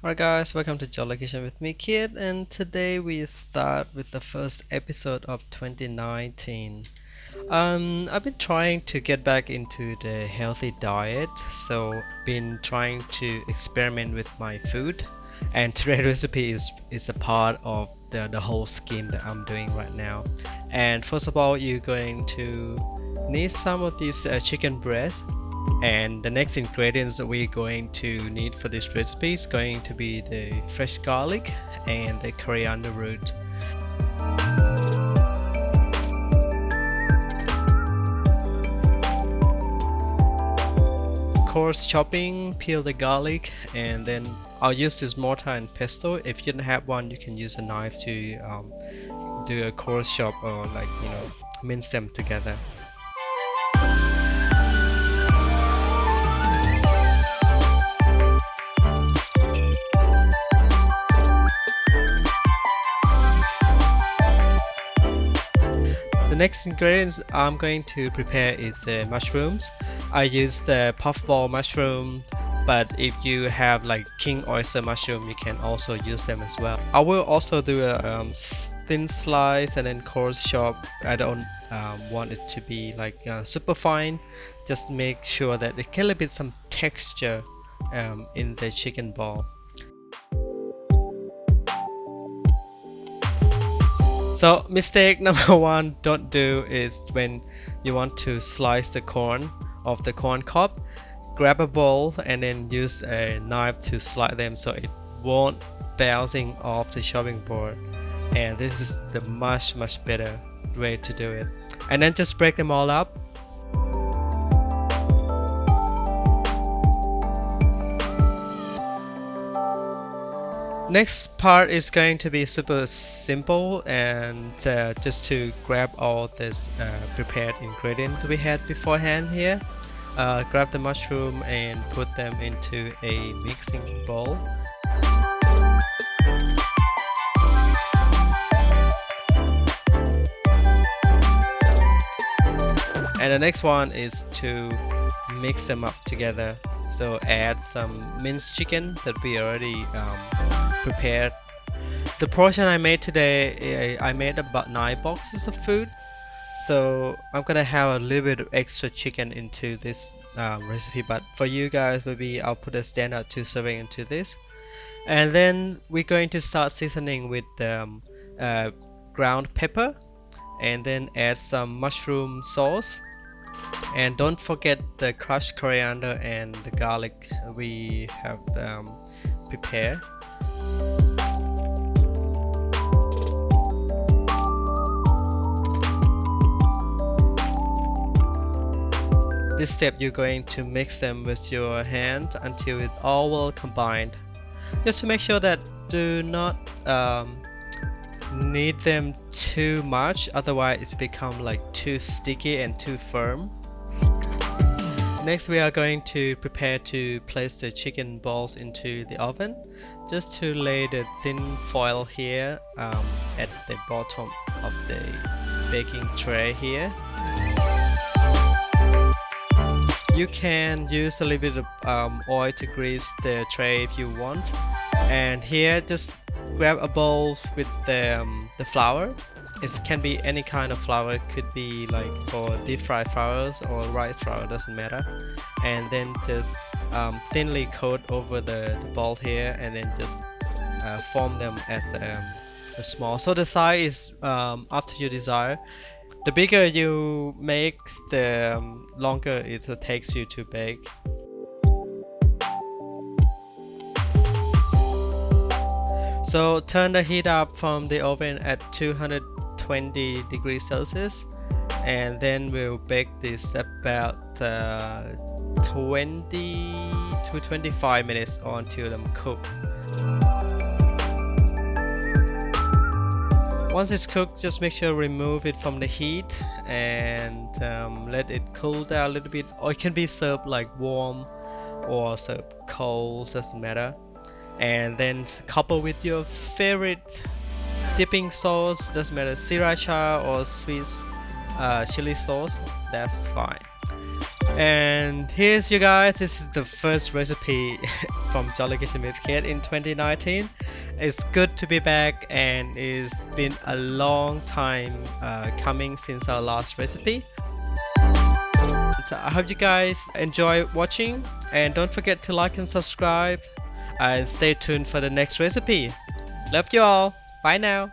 Alright guys, welcome to Jolly Kitchen with me Kiet, and today we start with the first episode of 2019. I've been trying to get back into the healthy diet, so been trying to experiment with my food, and today's recipe is a part of the whole scheme that I'm doing right now. And first of all, you're going to need some of these chicken breast, and the next ingredients that we're going to need for this recipe is going to be the fresh garlic and the coriander root. Coarse chopping, peel the garlic, and then I'll use this mortar and pestle. If you don't have one, you can use a knife to do a coarse chop or mince them together. The next ingredients I'm going to prepare is the mushrooms. I use the puffball mushroom, but if you have like king oyster mushroom, you can also use them as well. I will also do a thin slice and then coarse chop. I don't want it to be like super fine. Just make sure that it can be some texture in the chicken ball. So mistake number one don't do is when you want to slice the corn of the corn cob, grab a bowl and then use a knife to slide them so it won't bouncing off the chopping board. And this is the much better way to do it. And then just break them all up. Next part is going to be super simple, and just to grab all this prepared ingredients we had beforehand here. Grab the mushroom and put them into a mixing bowl. And the next one is to mix them up together. So add some minced chicken that we already prepared. The portion I made today, I made about 9 boxes of food. So I'm gonna have a little bit of extra chicken into this recipe, but for you guys maybe I'll put a standard 2 serving into this. And then we're going to start seasoning with ground pepper, and then add some mushroom sauce. And don't forget the crushed coriander and the garlic we have prepared. This step you're going to mix them with your hand until it all well combined. Just to make sure that do not knead them too much, otherwise it's become like too sticky and too firm. Next we are going to prepare to place the chicken balls into the oven. Just to lay the thin foil here at the bottom of the baking tray here. You can use a little bit of oil to grease the tray if you want. And here just grab a bowl with the flour. It can be any kind of flour. It could be like for deep fried flours or rice flour, doesn't matter. And then just thinly coat over the bowl here, and then just form them as a small. So the size is up to your desire. The bigger you make, the longer it takes you to bake. So turn the heat up from the oven at 220 degrees Celsius, and then we'll bake this about 20 to 25 minutes until them cook. Once it's cooked, just make sure remove it from the heat and let it cool down a little bit, or it can be served like warm or served cold, doesn't matter. And then couple with your favorite dipping sauce, doesn't matter, sriracha or sweet chili sauce, that's fine. And here's you guys, this is the first recipe from Jolly Kitchen with Kiet in 2019. It's good to be back, and it's been a long time coming since our last recipe. So I hope you guys enjoy watching, and don't forget to like and subscribe, and stay tuned for the next recipe. Love you all, bye now.